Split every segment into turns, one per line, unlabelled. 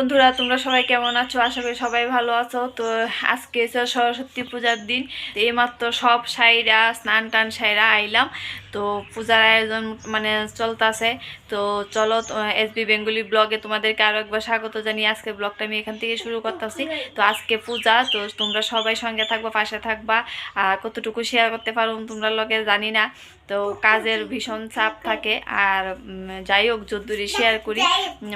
বন্ধুরা, তোমরা সবাই কেমন আছো? আশা করি সবাই ভালো আছো। তো আজকে সরস্বতী পূজার দিন। এইমাত্র সব সাইরা স্নান টান সাইরা আইলাম। তো পূজার আয়োজন মানে চলতেছে। তো চলো, এসবি বেঙ্গলি ব্লগে তোমাদেরকে আরও একবার স্বাগত জানিয়ে আজকে ব্লগটা আমি এখান থেকে শুরু করতেছি। তো আজকে পূজা, তো তোমরা সবাই সঙ্গে থাকবা, পাশে থাকবা। আর কতটুকু শেয়ার করতে পারো তোমরা লগে জানি না। তো কাজের ভীষণ চাপ থাকে। আর যাই হোক, যদ্দূরই শেয়ার করি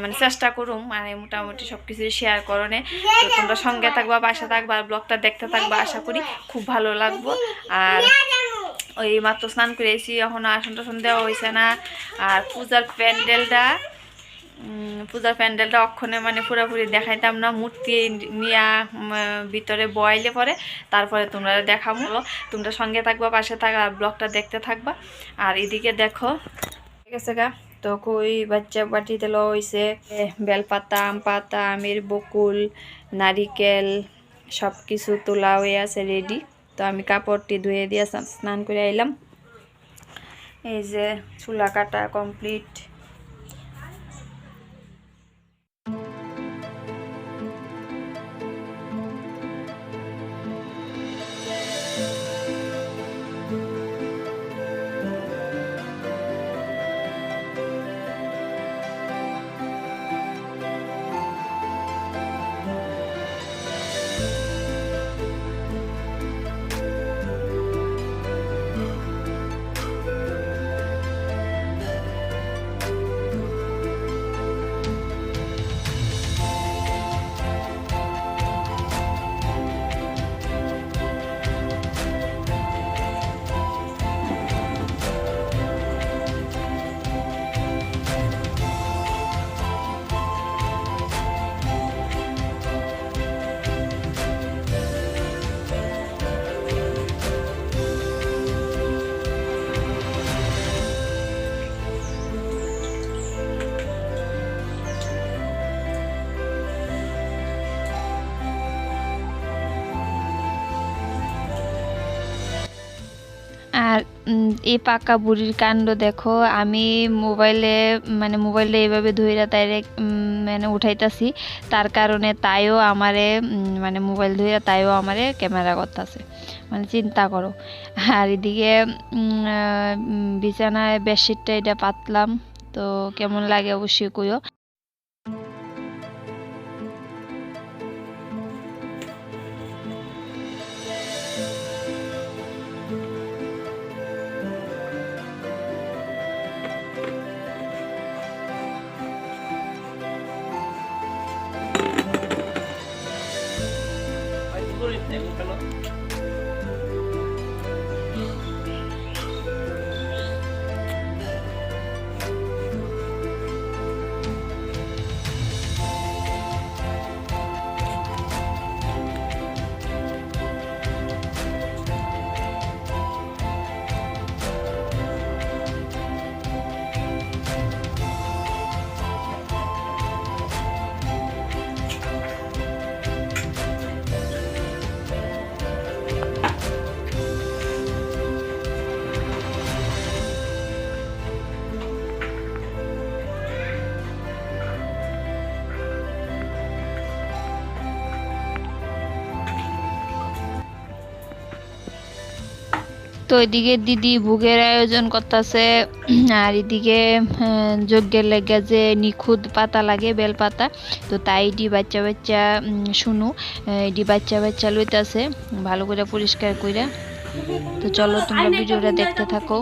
মানে চেষ্টা করুম মানে মোটামুটি সব কিছু শেয়ার করনে। তো তোমরা সঙ্গে থাকবা, পাশে থাকবা, আর ব্লগটা দেখতে থাকবা। আশা করি খুব ভালো লাগবো। আর ওই মাত্র স্নান করে এসেছি, এখনও আসন টাসন দেওয়া হয়েছে না। আর পূজার প্যান্ডেলটা অক্ষণে মানে পুরোপুরি দেখাইতাম না। মূর্তি নিয়ে ভিতরে বয়াইলে পরে তারপরে তোমরা দেখাবো। তোমরা সঙ্গে থাকবা, পাশে থাকবা, আর ব্লগটা দেখতে থাকবা। আর এদিকে দেখো ঠিক আছে গা। তো কই বাচ্চা বাটিতে লওয়া হয়েছে বেলপাতা, আম পাতা, আমের বকুল, নারিকেল, সব কিছু তোলা হয়ে আছে রেডি। তো আমি কাপড়টি ধুয়ে দিয়ে স্নান করে আইলাম। এই যে চুলা কাটা কমপ্লিট। আর এই পাকা বুড়ির কাণ্ড দেখো। আমি মোবাইলটা এইভাবে ধইরা তাইরে মানে উঠাইতাছি, তার কারণে তাইও আমারে মানে মোবাইল ধইরা তাইও আমারে ক্যামেরা করতেছে, মানে চিন্তা করো। আর এদিকে বিছানায় বেডশিটটা এটা পাতলাম। তো কেমন লাগে অবশ্যই কইও। তো এদিকে দিদি ভোগের আয়োজন করতেছে। আর এদিকে যজ্ঞের লেগে যে নিখুঁত পাতা লাগে বেলপাতা, তো তাই এটি বাচ্চা বাচ্চা শুনু এটি বাচ্চা বাচ্চা লইতেছে ভালো করে পরিষ্কার করে। তো চলো তোমরা ভিডিওটা দেখতে থাকো।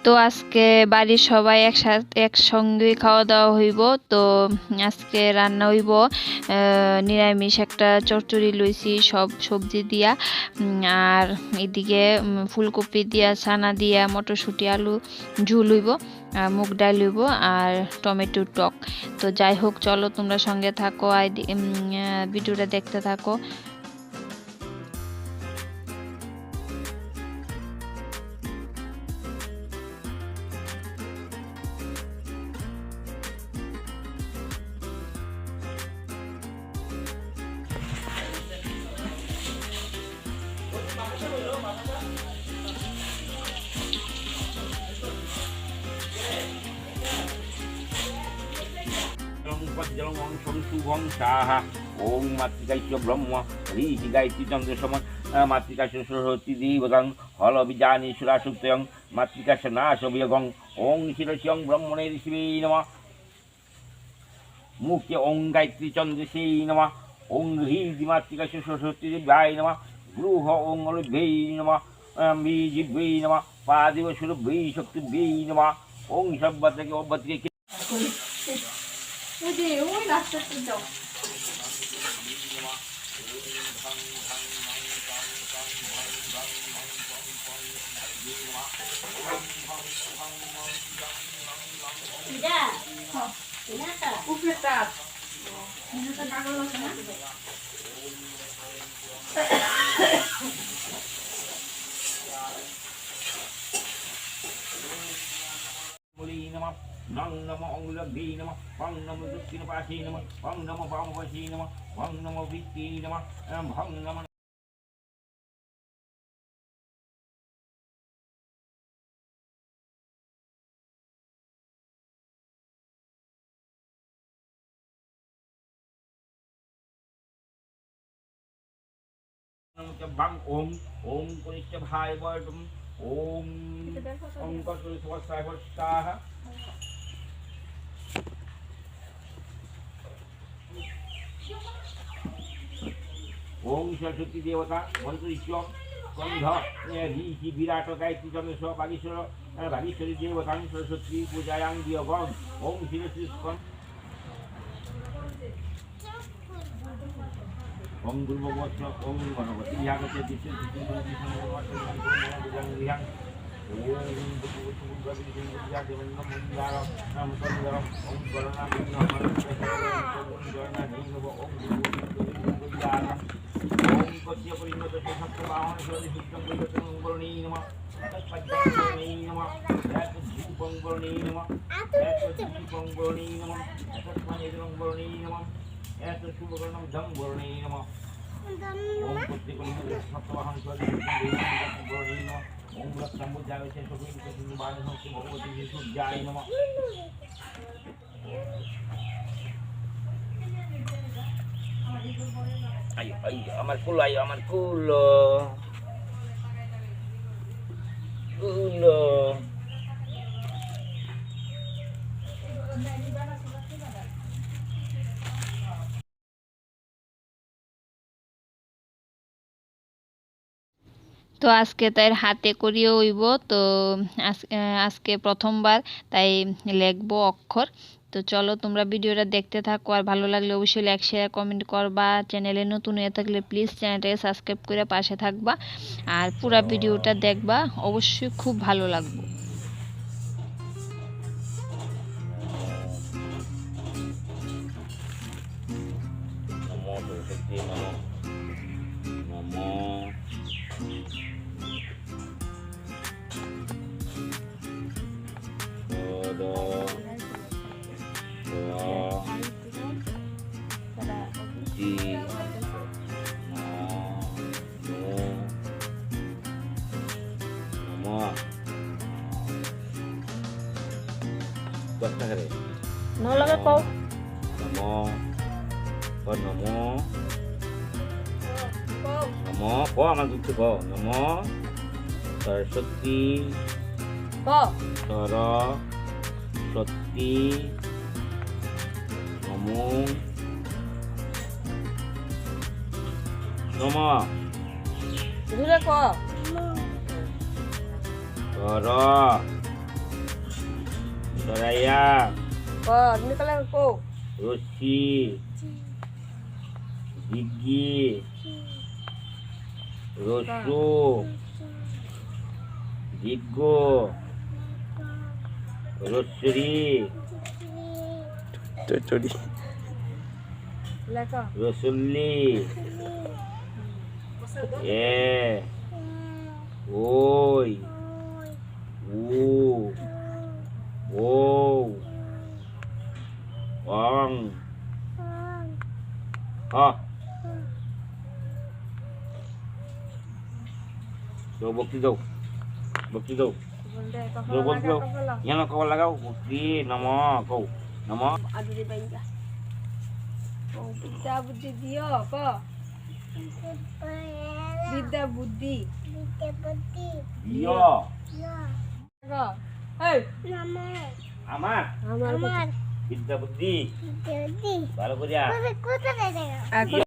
তো আজকে বাড়ির সবাই একসঙ্গে খাওয়া দাওয়া হইব। তো আজকে রান্না হইব নিরামিষ একটা চচ্চড়ি লইছি সব সবজি দিয়া। আর এদিকে ফুলকপি দিয়া, ছানা দিয়া, মটরশুঁটি আলু ঝুল হইব, মুগ ডাল হইব, আর টমেটোর টক। তো যাই হোক, চলো তোমরা সঙ্গে থাকো, ভিডিওটা দেখতে থাকো।
ওম মাতৃকাইশ্য ব্রহ্ম ঋষি গায়ত্রী চন্দ্র সমান মাতৃকাশ্য সরস্বতী দেবতাং হল বীজানি সুরাসুপ্তয়ং মাতৃকাশ্য নাশবিয়গং ওং শিরস্যং ব্রহ্মণে ঋষিবে নমঃ মুখ্য ওং গায়ত্রী চন্দ্রসে নমঃ ওং হ্রিদি মাতৃকাশ্য সরস্বতী দেব্যায় নমঃ গৃহ ওং অলভ্যৈ নমঃ বীজিভ্যৈ নমঃ পাদিব সুরভ্যৈ শক্তিভ্যৈ নমঃ ওং সব্বতকে অব্বতকে
ওই রাস্তাতে যাও উপরে তাপ কাগজ আছে না
নং নম অঙ্গুলভ্যৈ নমঃ পং নম দক্ষিণপাশে নমঃ পং নম বামপাশে নমঃ পং নম বৃত্তে নমঃ ভং নম বাং ওম ওম কনিষ্ঠভায় বয়টুম ওম ওম কর্তৃস্বস্তায় বর্ষাः ওম সরস্বতী দেবতা মন্ত্রীশ্ব স্কন্ধ ঋষি বিরাট গায়ত্রী চন্দ্র বাগীশ্বর ভাগীশ্বরী দেবতাং সরস্বতী পূজায়াং দিয়গং ওম শিরশ্রী স্কন্ধ ওম দুর্ববৎস ওম গণপতি বিহাগতে দিচ্ছেন এত শুভকর্ণম ধম বর্ণে নমঃ ওম প্রত্যেকলিঙ্গ সপ্তবাহন বর্ণে নমঃ ওম রক্তম্বুজায় সকলিঙ্গ বাণ হস্তি ভগবতী সূর্যায় নমঃ ayo ayo আমার কুল ayo আমার কুল কুল
তো আজকে তাই হাতে করিয়ে হইব তো আজকে প্রথমবার তাই লিখবো অক্ষর তো চলো তোমরা ভিডিওটা দেখতে থাকো আর ভালো লাগলে অবশ্যই লাইক শেয়ার কমেন্ট করবা চ্যানেলে নতুন হয়ে থাকলে প্লিজ চ্যানেলটাকে সাবস্ক্রাইব করে পাশে থাকবা আর পুরো ভিডিওটা দেখবা অবশ্যই খুব ভালো লাগবে
nó là cái cô
namo con namo namo có আমার কিছু কো namo সরস্বতী
cô
সরস্বতী নমো নমঃ
dure cô
Soraya
cô ini kalian cô
Rosi Gigi Rosu Gigo Rosri
leka
Rosuli Oi Wow Wang Ha তো ভক্তি দাও ভক্তি দাও
বলতে
তো
কপাল
ভক্তি দাও
কপাল
যেন কবার লাগাও ভক্তি নম কৌ নম
আদুরি বাইঙ্গা ও বিদ্যা বুদ্ধি দিও ক বিদ্যা বুদ্ধি
দিয়
ক এই
আমার
আমার
বিদ্যা বুদ্ধি ভালো করিয়া
এখন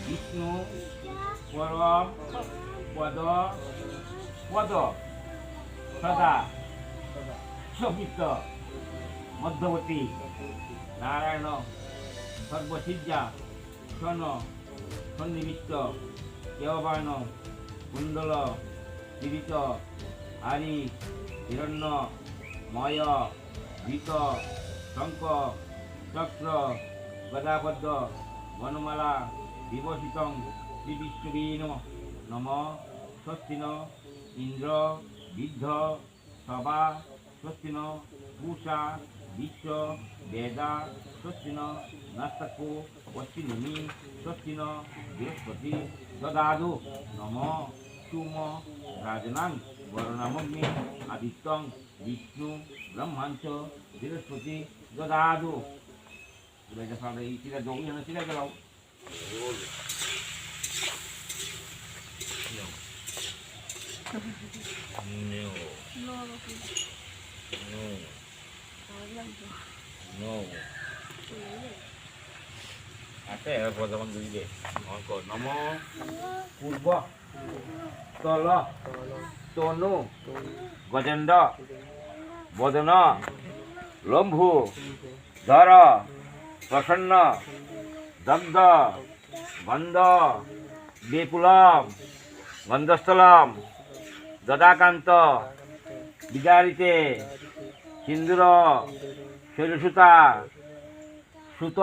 বিষ্ণু পরম পদ পদ সদা সবিত মধ্যবর্তী নারায়ণ সর্বসিদ্ধা সন সন্নিবিষ্ট কেয়বান কুণ্ডল জীবিত হারি হিরণ্য ময় ভীত শঙ্খ চক্র গদাবদ্ধ বনমালা বিভূষিত শ্রী বিষ্ণুবে নম স্বস্তি ন ইন্দ্র বিদ্ধ সভা স্বস্তি ন পূষা বিশ্ব বেদা স্বস্তি ন নাস্তকো পশ্চিমি স্বস্তি ন বৃহস্পতি দদাদু নম সুম রাজনাং বরণামগ্নি আদিত্যং বিষ্ণু ব্রহ্মাঞ্চ বৃহস্পতি দদাদু এই চিরা যোগী হলে চিরা গেলাম আছে বর্তমান বুঝবে নম পূর্ব তল তনু গজেন্দ্র বদন লম্ভু ধর প্রসন্ন দগ্ধ গন্ধ বিপুলম গন্ধস্থলম দদাকান্ত বিদারিতে সিন্দুর শৈলসুতা সুত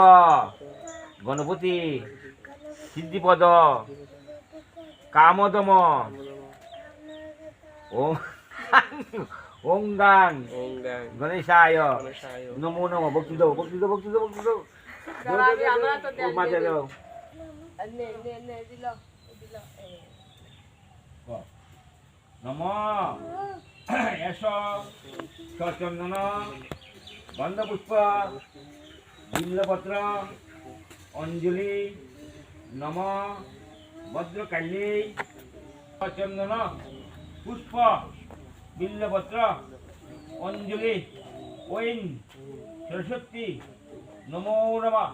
গণপতি সিদ্ধিপদ কামদম ওঙ্গাং গণেশায় নমো নমঃ ভক্তি দাও ভক্তি দাও ভক্তি দাও ভক্তি দাও মাঝে দাও নম এস সচন্দন গন্ধপুষ্প বিল্লপত্র অঞ্জলি নম ভদ্রকালী চন্দন পুষ্প বিল্লপত্র অঞ্জলি ঐং সরস্বতী নমো নমঃ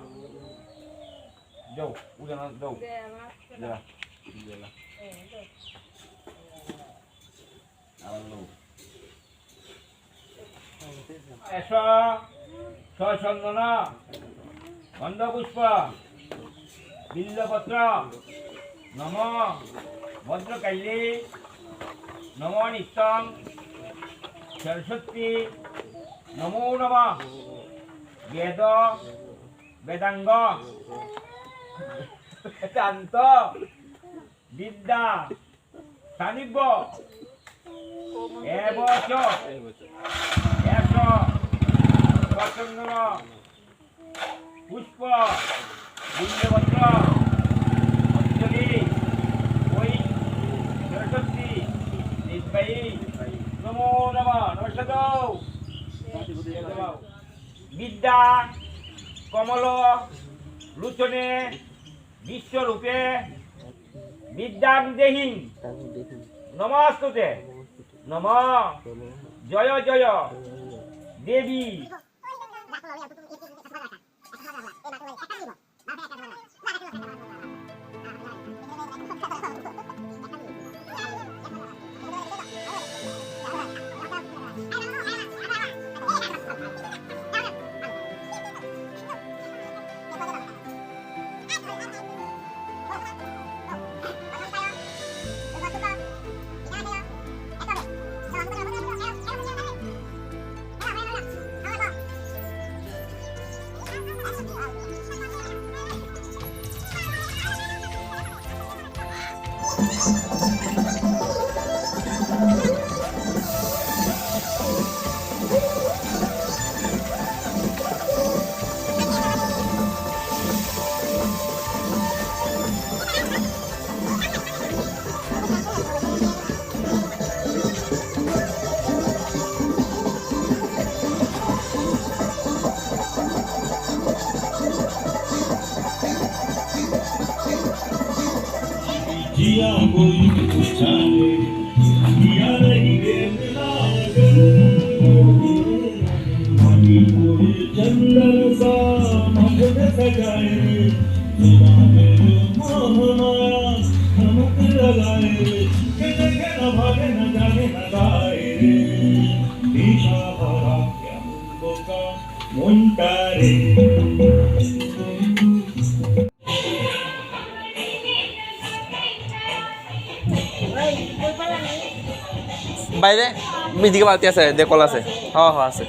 যাও উড়ে না যাও
দে আমার
যা গেলা আলো এসো সচন্দনা গন্ধপুষ্প বিল্লপত্র নম ভদ্রকাল্যে নম নিত্যং সরস্বতী নমো নমঃ বেদ বেদাঙ্গ বেদান্ত বিদ্যা সানিব্য এবচ এস সচন্দন পুষ্প বিল্লপত্র অঞ্জলি ওই সরস্বতী নির্বাহী নমো নমঃ নমস্কার বিদ্যা কমল লোচনে বিশ্বরূপে বিদ্যাং দেহি নমস্তুতে নম জয় জয় দেবী
जिया कोई जाने जिया नहीं देखना मानी कोई चंदन सा मगन सजाए तुम्हारे मोहमाया हमक लगाए के न भागे न जाने न गाए ईशा भरा क्या मुंडो का मुंटारे
বাইরে এদিকে বালতি আছে দেখল আছে হ্যাঁ হ্যাঁ আছে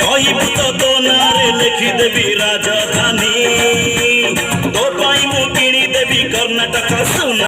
କହିବୁ ତ ତୋ ନାଁରେ ଲେଖିଦେବି ରାଜଧାନୀ ତୋ ପାଇଁ ମୁଁ କିଣିଦେବି କର୍ଣ୍ଣାଟକ